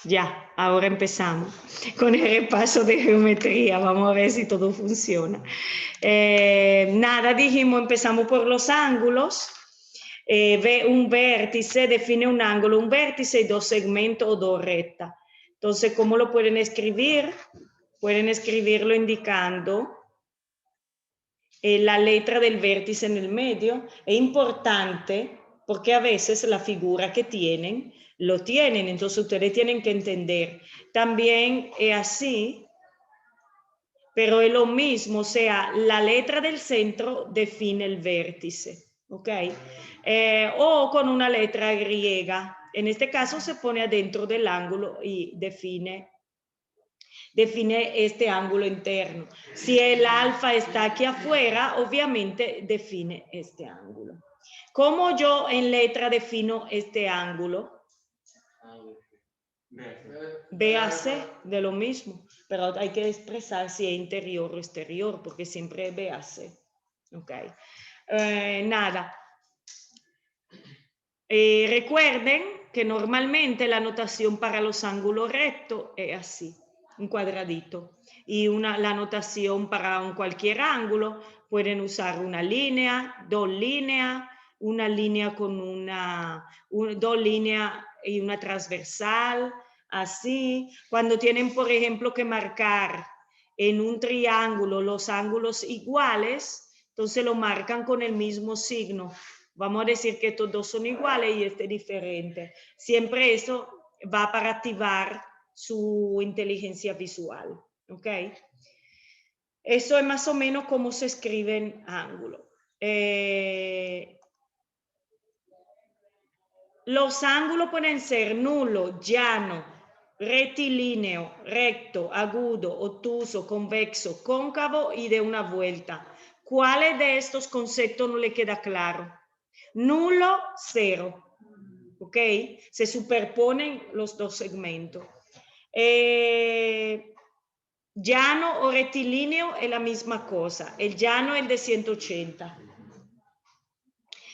Ya, ahora empezamos con el repaso de geometría. Vamos a ver si todo funciona. Nada, dijimos, empezamos por los ángulos. Un vértice define un ángulo, un vértice y dos segmentos o dos rectas. Entonces, ¿cómo lo pueden escribir? Pueden escribirlo indicando la letra del vértice en el medio. Es importante porque a veces la figura que tienen, lo tienen, entonces ustedes tienen que entender. También es así, pero es lo mismo, o sea, la letra del centro define el vértice, ¿ok? O con una letra griega. En este caso se pone adentro del ángulo y define este ángulo interno. Si el alfa está aquí afuera, obviamente define este ángulo. ¿Cómo yo en letra defino este ángulo? BAC, de lo mismo, pero hay que expresar si es interior o exterior, porque siempre es BAC. Ok. Nada. Recuerden que normalmente la notación para los ángulos rectos es así, un cuadradito. Y la notación para cualquier ángulo pueden usar una línea, dos líneas, una línea con dos líneas y una transversal, así. Cuando tienen, por ejemplo, que marcar en un triángulo los ángulos iguales, entonces lo marcan con el mismo signo. Vamos a decir que estos dos son iguales y este diferente. Siempre eso va para activar su inteligencia visual. ¿Ok? Eso es más o menos cómo se escriben ángulos. Los ángulos pueden ser nulo, llano, rectilíneo, recto, agudo, obtuso, convexo, cóncavo y de una vuelta. ¿Cuáles de estos conceptos no le queda claro? Nulo, cero. ¿Ok? Se superponen los dos segmentos. Llano o rectilíneo es la misma cosa. El llano es el de 180.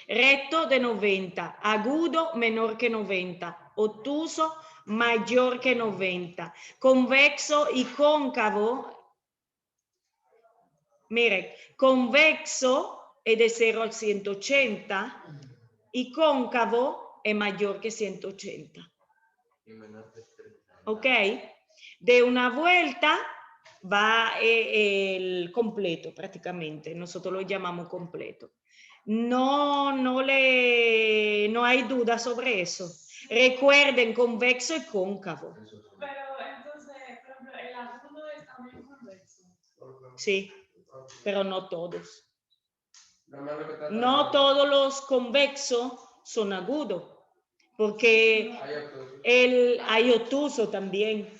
Recto de 90. Agudo menor que 90. Obtuso mayor que 90. Convexo y cóncavo. Mire, convexo es de 0 a 180 y cóncavo es mayor que 180. ¿Ok? De una vuelta va el completo prácticamente. Nosotros lo llamamos completo. No hay duda sobre eso. Recuerden, convexo y cóncavo. Pero entonces, por ejemplo, el agudo es también convexo. Sí, pero no todos. No todos los convexos son agudos, porque hay obtuso también.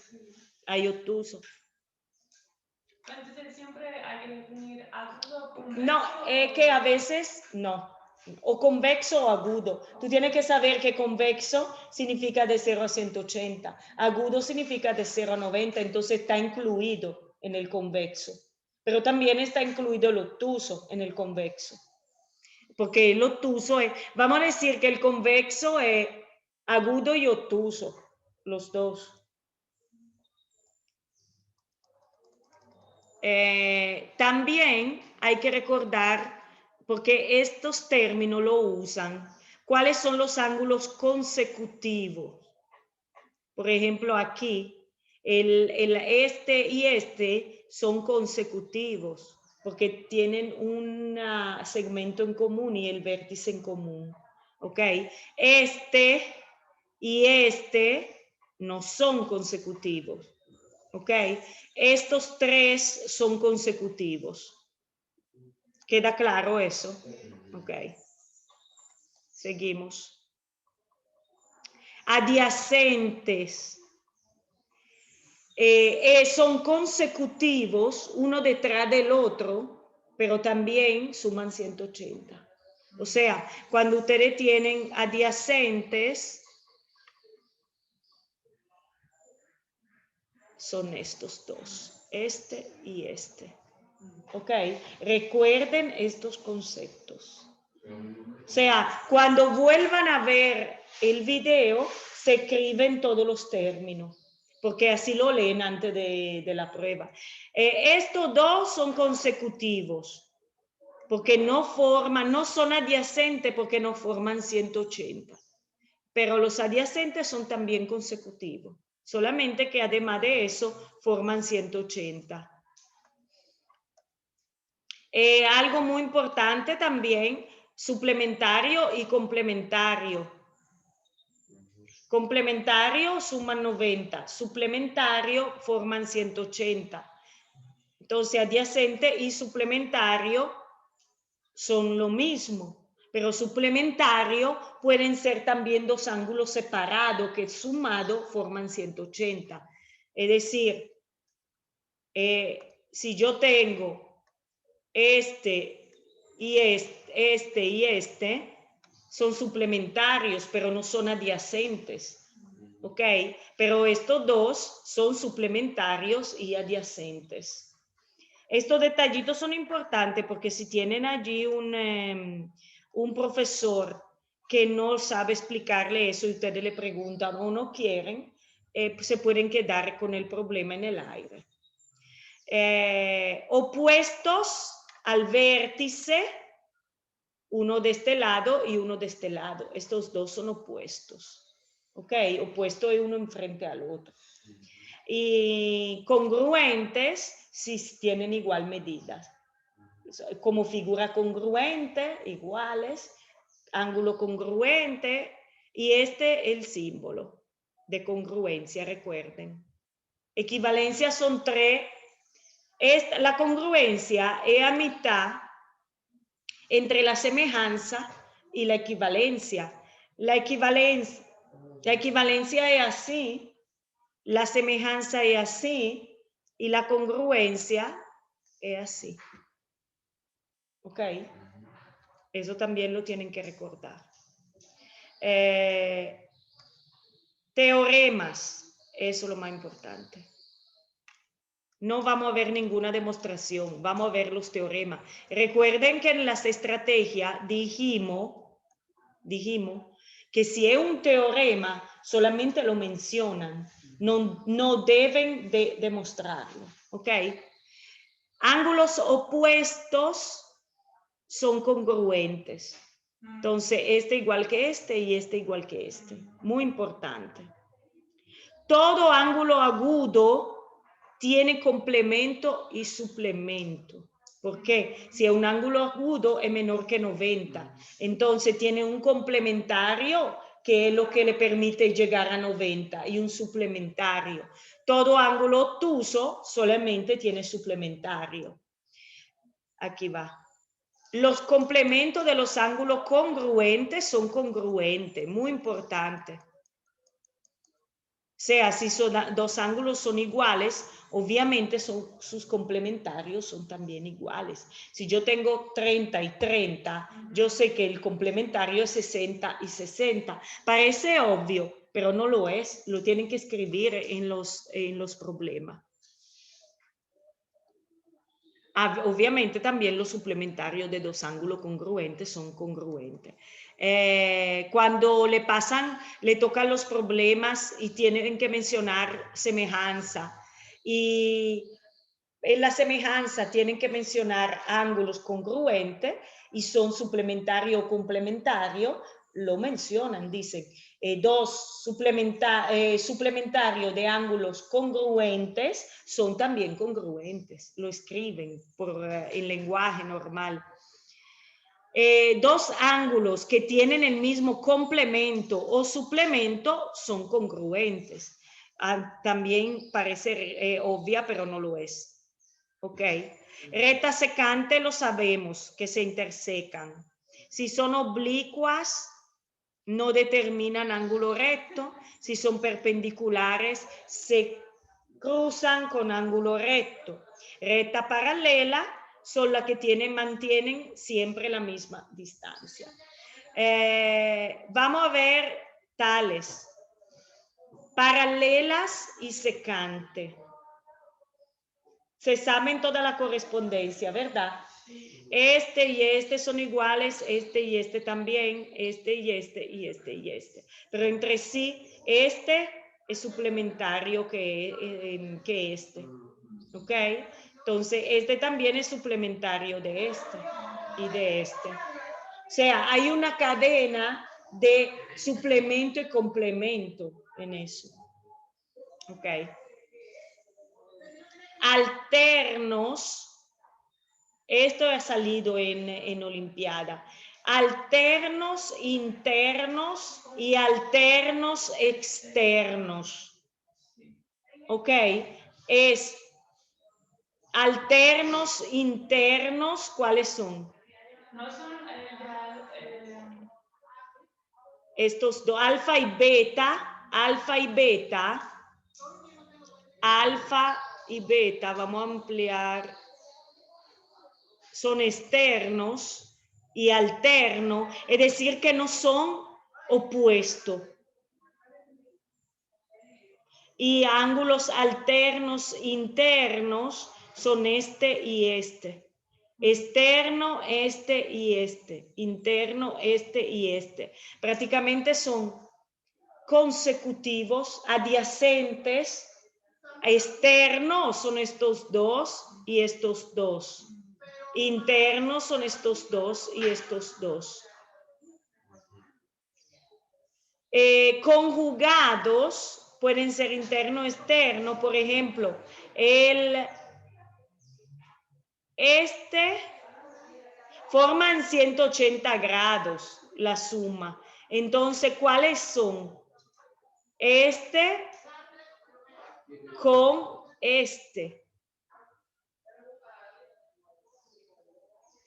Hay obtuso. Entonces siempre hay que definir agudo, convexo. No, es que a veces no. O convexo o agudo. Tú tienes que saber que convexo significa de 0 a 180. Agudo significa de 0 a 90. Entonces está incluido en el convexo. Pero también está incluido el obtuso en el convexo. Porque el obtuso es, vamos a decir que el convexo es agudo y obtuso, los dos. También hay que recordar, porque estos términos lo usan, cuáles son los ángulos consecutivos. Por ejemplo, aquí, este y este son consecutivos, porque tienen un segmento en común y el vértice en común. ¿Ok? Este y este no son consecutivos. ¿Ok? Estos tres son consecutivos. ¿Queda claro eso? Ok. Seguimos. Adyacentes. Son consecutivos uno detrás del otro, pero también suman 180. O sea, cuando ustedes tienen adyacentes, son estos dos, este y este. ¿Ok? Recuerden estos conceptos. O sea, cuando vuelvan a ver el video, se escriben todos los términos, porque así lo leen antes de la prueba. Estos dos son consecutivos, porque no son adyacentes porque no forman 180. Pero los adyacentes son también consecutivos, solamente que además de eso forman 180. Algo muy importante también, suplementario y complementario. Complementario suman 90, suplementario forman 180. Entonces, adyacente y suplementario son lo mismo, pero suplementario pueden ser también dos ángulos separados que sumados forman 180. Es decir, si yo tengo este y este, son suplementarios, pero no son adyacentes, ¿ok? Pero estos dos son suplementarios y adyacentes. Estos detallitos son importantes porque si tienen allí un profesor que no sabe explicarle eso y ustedes le preguntan o no quieren, se pueden quedar con el problema en el aire. Opuestos al vértice, uno de este lado y uno de este lado. Estos dos son opuestos, ¿ok? Opuesto es uno enfrente al otro. Y congruentes si tienen igual medida. Como figura congruente, iguales, ángulo congruente, y este es el símbolo de congruencia, recuerden. Equivalencia son 3. La congruencia es a mitad entre la semejanza y la equivalencia. La equivalencia es así, la semejanza es así y la congruencia es así. ¿Ok? Eso también lo tienen que recordar. Teoremas, eso es lo más importante. No vamos a ver ninguna demostración, vamos a ver los teoremas. Recuerden que en las estrategias dijimos que si es un teorema, solamente lo mencionan, no deben de demostrarlo, ¿ok? Ángulos opuestos son congruentes. Entonces, este igual que este y este igual que este. Muy importante. Todo ángulo agudo tiene complemento y suplemento. ¿Por qué? Si es un ángulo agudo es menor que 90. Entonces tiene un complementario que es lo que le permite llegar a 90 y un suplementario. Todo ángulo obtuso solamente tiene suplementario. Aquí va. Los complementos de los ángulos congruentes son congruentes, muy importante. O sea, si dos ángulos son iguales, obviamente sus complementarios son también iguales. Si yo tengo 30 y 30, yo sé que el complementario es 60 y 60. Parece obvio, pero no lo es. Lo tienen que escribir en los problemas. Obviamente también los suplementarios de dos ángulos congruentes son congruentes. Cuando le tocan los problemas y tienen que mencionar semejanza y en la semejanza tienen que mencionar ángulos congruentes y son suplementario o complementario, lo mencionan, dicen dos suplementarios de ángulos congruentes son también congruentes, lo escriben en lenguaje normal. Dos ángulos que tienen el mismo complemento o suplemento son congruentes. También parece obvia, pero no lo es. ¿Ok? Recta secante lo sabemos, que se intersecan. Si son oblicuas, no determinan ángulo recto. Si son perpendiculares, se cruzan con ángulo recto. Recta paralela son las que mantienen siempre la misma distancia. Vamos a ver tales. Paralelas y secante. Se saben toda la correspondencia, ¿verdad? Este y este son iguales, este y este también, este y este y este y este. Pero entre sí, este es suplementario que este. ¿Ok? Entonces, este también es suplementario de este y de este. O sea, hay una cadena de suplemento y complemento en eso. ¿Ok? Alternos. Esto ha salido en Olimpiada. Alternos internos y alternos externos. ¿Ok? Es alternos internos, ¿cuáles son? No son Estos dos, alfa y beta, alfa y beta, alfa y beta, vamos a ampliar, son externos y alterno, es decir, que no son opuestos. Y ángulos alternos internos son este y este. Externo, este y este. Interno, este y este. Prácticamente son consecutivos, adyacentes. Externos son estos dos y estos dos. Internos son estos dos y estos dos. Conjugados pueden ser interno o externo. Por ejemplo, este forman 180 grados la suma. Entonces, ¿cuáles son? Este con este.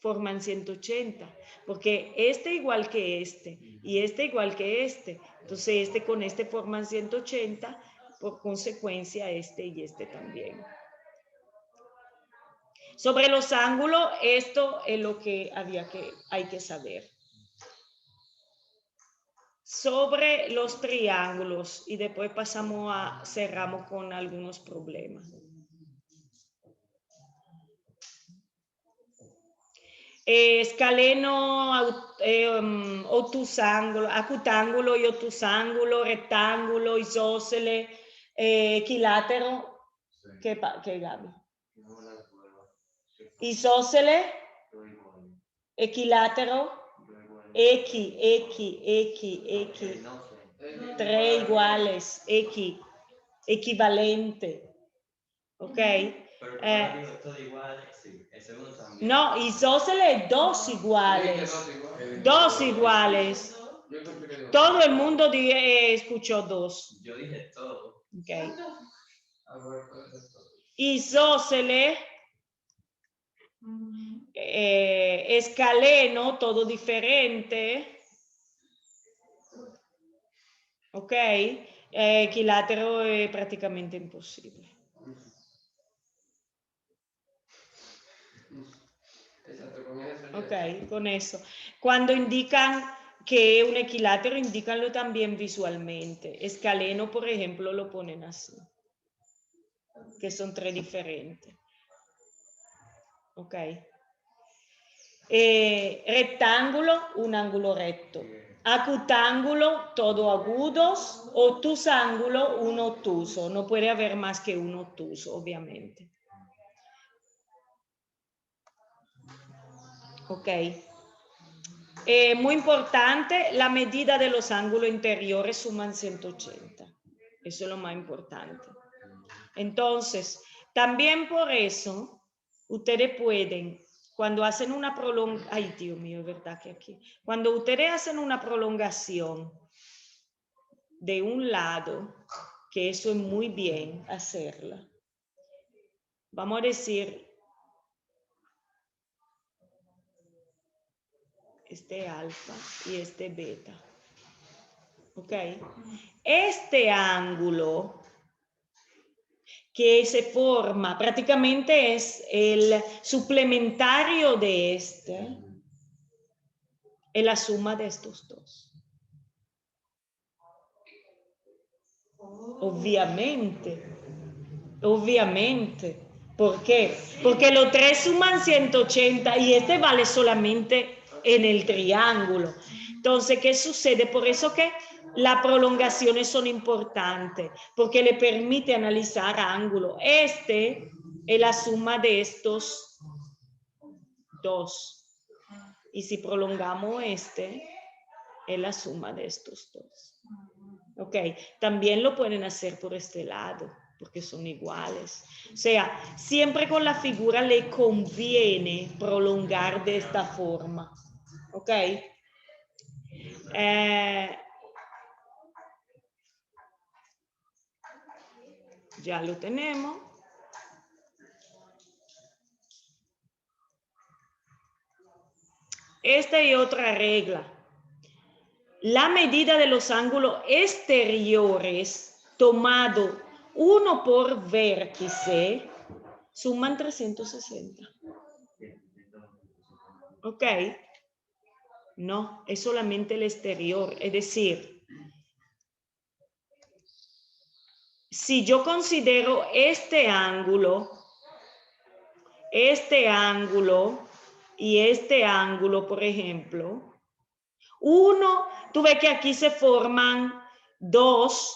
Forman 180, porque este igual que este y este igual que este. Entonces, este con este forman 180, por consecuencia, este y este también. Sobre los ángulos, esto es lo que hay que saber. Sobre los triángulos, y después cerramos con algunos problemas. Scaleno, ottusangolo, acutangolo y ottusangolo, rectángulo, isósceles, equilátero. ¿Qué Gaby? Isósceles, equilátero, X, tres iguales, X, equivalente. ¿Ok? No, isósceles dos iguales. Dos iguales. Todo el mundo escuchó dos. Yo dije todo. Okay. Isósceles, escaleno, todo diferente. Ok. Equilátero es prácticamente imposible. Ok, con eso. Cuando indican que un equilátero, indícanlo también visualmente. Escaleno, por ejemplo, lo ponen así, que son tres diferentes. Ok. Rectángulo, un ángulo recto. Acutángulo, todo agudos. Obtusángulo, un obtuso. No puede haber más que un obtuso, obviamente. Ok. Muy importante, la medida de los ángulos interiores suman 180. Eso es lo más importante. Entonces, también por eso, ustedes pueden, cuando hacen una prolongación, ay Dios mío, es verdad que aquí, cuando ustedes hacen una prolongación de un lado, que eso es muy bien hacerla, vamos a decir, este alfa y este beta. ¿Ok? Este ángulo que se forma prácticamente es el suplementario de este, es la suma de estos dos. Obviamente. ¿Por qué? Porque los tres suman 180 y este vale solamente en el triángulo. Entonces, ¿qué sucede? Por eso que las prolongaciones son importantes, porque le permite analizar ángulos. Este es la suma de estos dos. Y si prolongamos este, es la suma de estos dos. Ok, también lo pueden hacer por este lado, porque son iguales. O sea, siempre con la figura le conviene prolongar de esta forma. Ok. Ya lo tenemos. Esta y otra regla. La medida de los ángulos exteriores tomado uno por vértice suman 360. ¿Ok? No, es solamente el exterior. Es decir, si yo considero este ángulo y este ángulo, por ejemplo, uno, tú ves que aquí se forman dos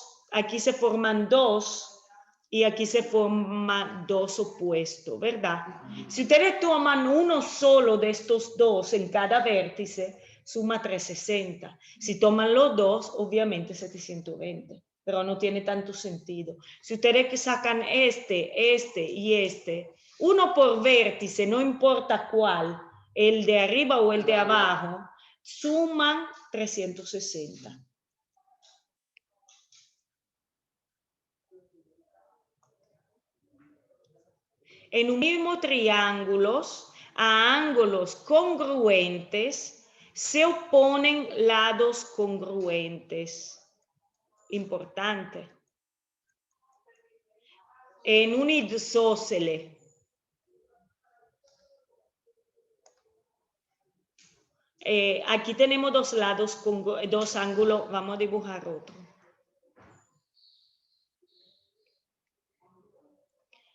y aquí se forman dos opuestos, ¿verdad? Si ustedes toman uno solo de estos dos en cada vértice, suma 360. Si toman los dos, obviamente 720, pero no tiene tanto sentido. Si ustedes sacan este y este, uno por vértice, no importa cuál, el de arriba o el de abajo, suman 360. En un mismo triángulo, a ángulos congruentes, se oponen lados congruentes. Importante. En un isósceles, aquí tenemos dos lados, dos ángulos, vamos a dibujar otro.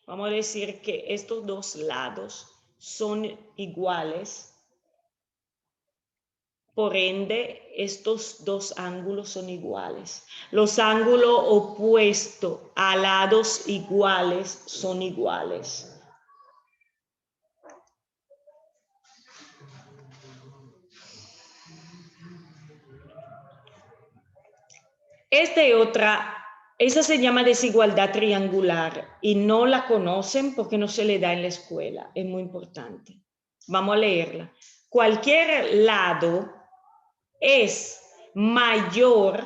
Vamos a decir que estos dos lados son iguales. Por ende, estos dos ángulos son iguales. Los ángulos opuestos a lados iguales son iguales. Esa se llama desigualdad triangular y no la conocen porque no se le da en la escuela. Es muy importante. Vamos a leerla. Cualquier lado es mayor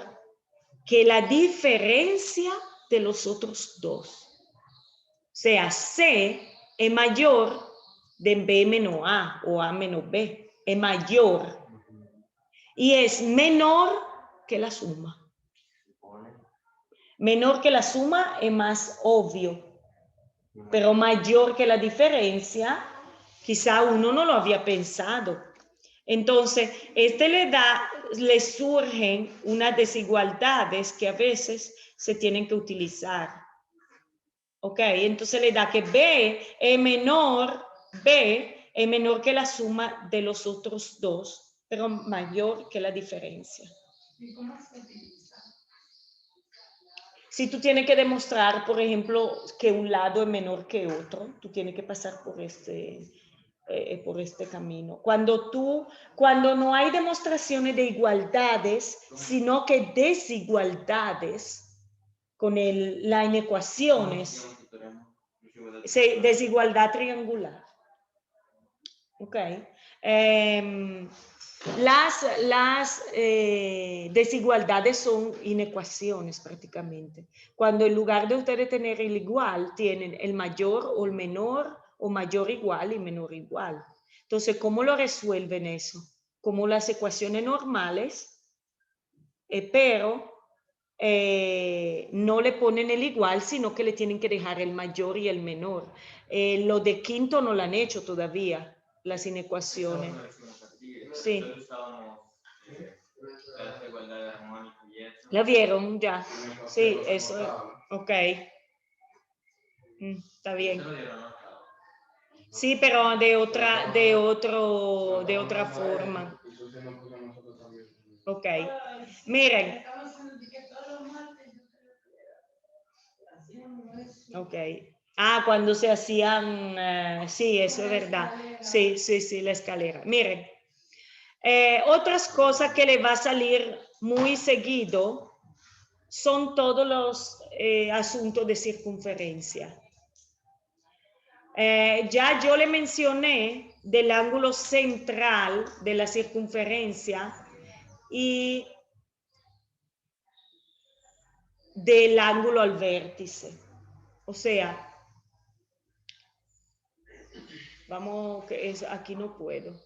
que la diferencia de los otros dos. O sea, C es mayor de B menos A o A menos B. Es mayor. Y es menor que la suma. Menor que la suma es más obvio. Pero mayor que la diferencia, quizá uno no lo había pensado. Entonces, le surgen unas desigualdades que a veces se tienen que utilizar. Ok, entonces le da que B es menor que la suma de los otros dos, pero mayor que la diferencia. ¿Y cómo se utiliza? Si tú tienes que demostrar, por ejemplo, que un lado es menor que otro, tú tienes que pasar por este camino. Cuando no hay demostraciones de igualdades, sino que desigualdades con las inecuaciones, desigualdad triangular. Ok. Las desigualdades son inecuaciones prácticamente. Cuando en lugar de ustedes tener el igual, tienen el mayor o el menor, o mayor igual y menor igual. Entonces, ¿cómo lo resuelven eso? Como las ecuaciones normales, pero no le ponen el igual, sino que le tienen que dejar el mayor y el menor. Lo de quinto no lo han hecho todavía, las inecuaciones. Sí. ¿La vieron ya? Sí, eso. Ok. Está bien. Sí, pero de otra forma. Ok. Miren. Ok. Ah, cuando se hacían, sí, eso es verdad. Sí, sí, sí, la escalera. Miren, otras cosas que le va a salir muy seguido son todos los asuntos de circunferencia. Ya yo le mencioné del ángulo central de la circunferencia y del ángulo al vértice. O sea, vamos, que es, aquí no puedo.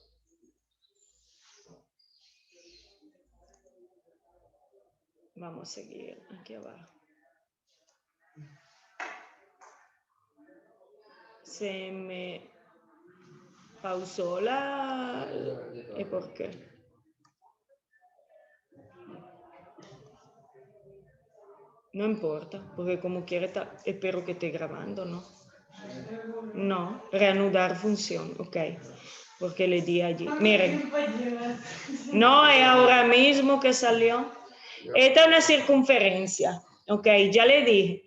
Vamos a seguir aquí abajo. Se me pausó la... ¿Y por qué? No importa, porque como quiera, espero que esté grabando, ¿no? No, reanudar función, ok. Porque le di allí. Miren. No, es ahora mismo que salió. Esta es una circunferencia, ok, ya le dije.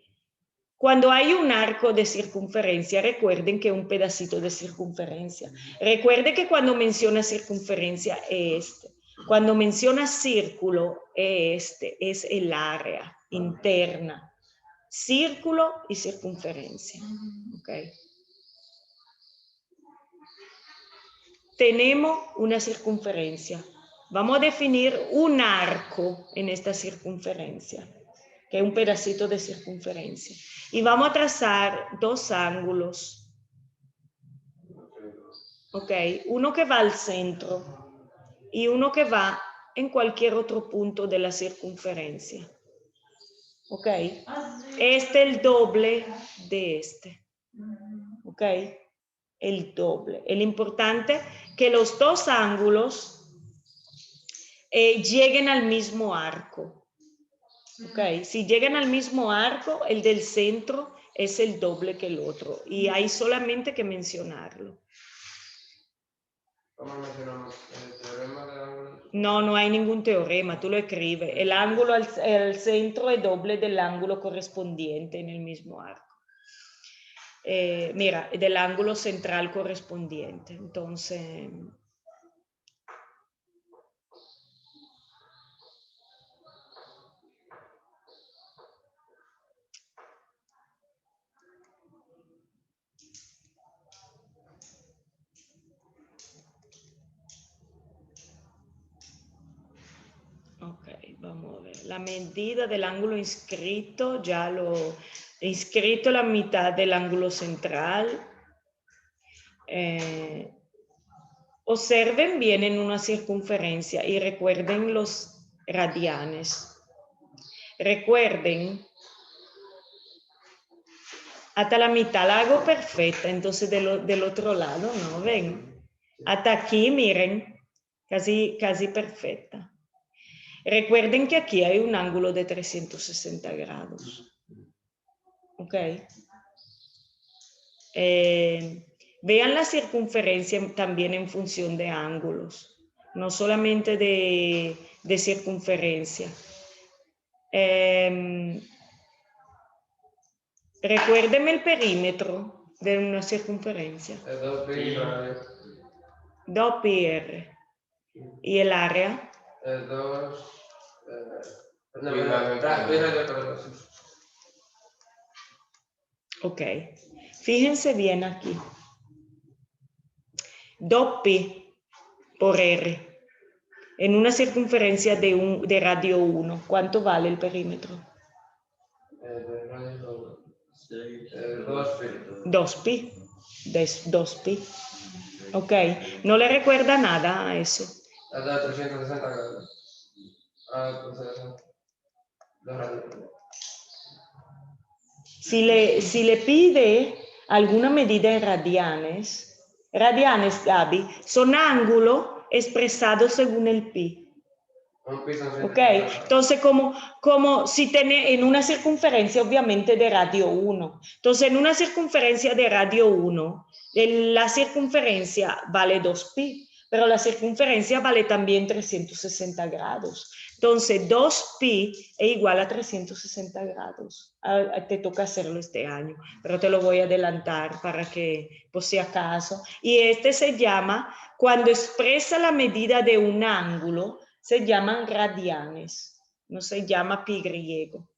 Cuando hay un arco de circunferencia, recuerden que es un pedacito de circunferencia. Recuerde que cuando menciona circunferencia es este. Cuando menciona círculo, este es el área interna. Círculo y circunferencia. Okay. Tenemos una circunferencia. Vamos a definir un arco en esta circunferencia, que es un pedacito de circunferencia. Y vamos a trazar dos ángulos. Ok, uno que va al centro y uno que va en cualquier otro punto de la circunferencia. Ok, este es el doble de este. Ok, el doble. El importante es que los dos ángulos lleguen al mismo arco. Ok, si llegan al mismo arco, el del centro es el doble que el otro. Y hay solamente que mencionarlo. ¿Cómo mencionamos el teorema del ángulo? No, no hay ningún teorema, tú lo escribes. El ángulo al centro es doble del ángulo correspondiente en el mismo arco. Mira, del ángulo central correspondiente. Entonces... Ok, vamos a ver. La medida del ángulo inscrito, ya lo he inscrito la mitad del ángulo central. Observen bien en una circunferencia y recuerden los radianes. Recuerden, hasta la mitad la hago perfecta, entonces del otro lado, ¿no? Ven, hasta aquí, miren, casi perfecta. Recuerden que aquí hay un ángulo de 360 grados. ¿Ok? Vean la circunferencia también en función de ángulos, no solamente de circunferencia. Recuérdeme el perímetro de una circunferencia. 2pi. 2πr. ¿Y el área? 2. Ok. Fíjense bien aquí. 2pi por r. En una circunferencia de radio 1. ¿Cuánto vale el perímetro? 2pi. 2pi. Ok. ¿No le recuerda nada a eso? 360 grados. Si le pide alguna medida en radianes, Gaby, son ángulos expresados según el pi. Un pi son Ok, 150 grados. entonces como si tiene en una circunferencia obviamente de radio 1. Entonces en una circunferencia de radio 1, la circunferencia vale 2pi, pero la circunferencia vale también 360 grados. Entonces 2pi es igual a 360 grados. Te toca hacerlo este año, pero te lo voy a adelantar para que por si acaso. Y este se llama, cuando expresa la medida de un ángulo, se llaman radianes, no se llama pi griego,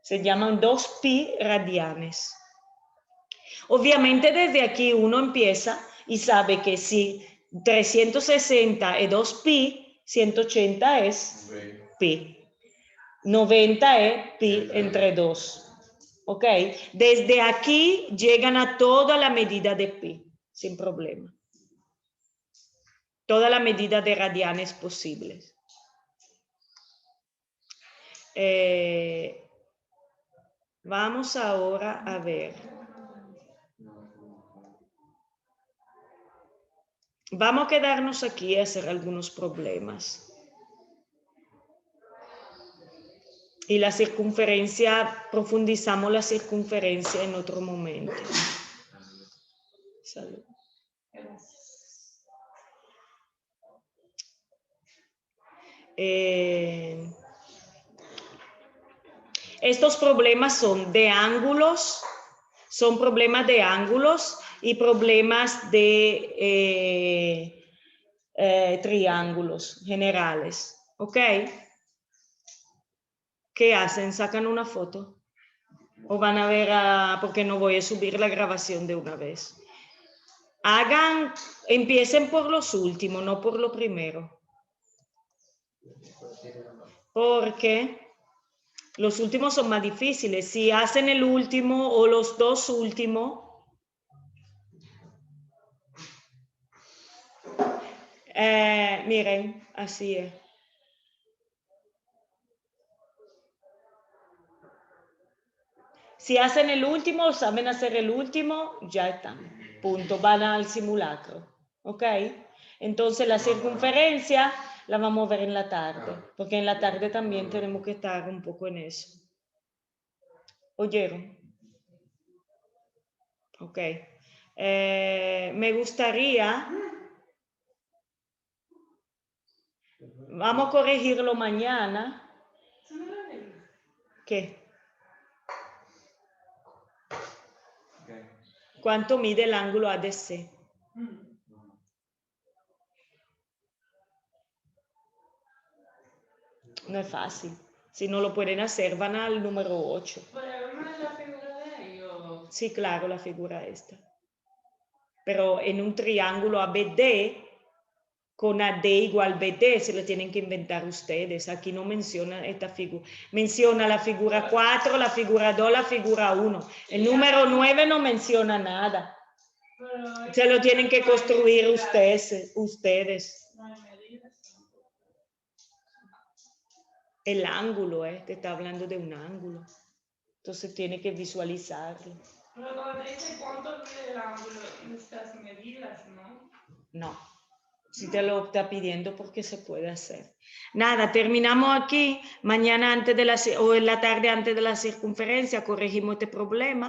se llaman 2pi radianes. Obviamente desde aquí uno empieza y sabe que si 360 es 2pi, 180 es pi, 90 es pi entre 2. ¿Ok? Desde aquí llegan a toda la medida de pi, sin problema. Toda la medida de radianes posibles. Vamos ahora a ver. Vamos a quedarnos aquí a hacer algunos problemas. Y la circunferencia, profundizamos la circunferencia en otro momento. Salud. Estos problemas son de ángulos, son problemas de ángulos y problemas de triángulos generales. ¿Ok? ¿Qué hacen? ¿Sacan una foto? ¿O van a ver porque no voy a subir la grabación de una vez? Empiecen por los últimos, no por lo primero. Porque los últimos son más difíciles. Si hacen el último o los dos últimos, miren, así es. Si hacen el último, saben hacer el último, ya están. Punto. Van al simulacro. ¿Ok? Entonces la circunferencia la vamos a ver en la tarde. Porque en la tarde también tenemos que estar un poco en eso. ¿Oyeron? Ok. Me gustaría... Vamos a corregirlo mañana. ¿Qué? ¿Cuánto mide el ángulo ADC? No es fácil. Si no lo pueden hacer, van al número 8. ¿Podemos ver la figura de ellos? Sí, claro, la figura esta. Pero en un triángulo ABD, con AD igual BD, se lo tienen que inventar ustedes. Aquí no menciona esta figura. Menciona la figura 4, la figura 2, la figura 1. El número 9 no menciona nada. Se lo tienen que construir ustedes. El ángulo, te está hablando de un ángulo. Entonces tiene que visualizarlo. Pero cuando te dice cuánto mide el ángulo, necesitas medidas, ¿no? No. Si te lo está pidiendo porque se puede hacer. Nada, terminamos aquí. Mañana o en la tarde antes de la circunferencia corregimos este problema.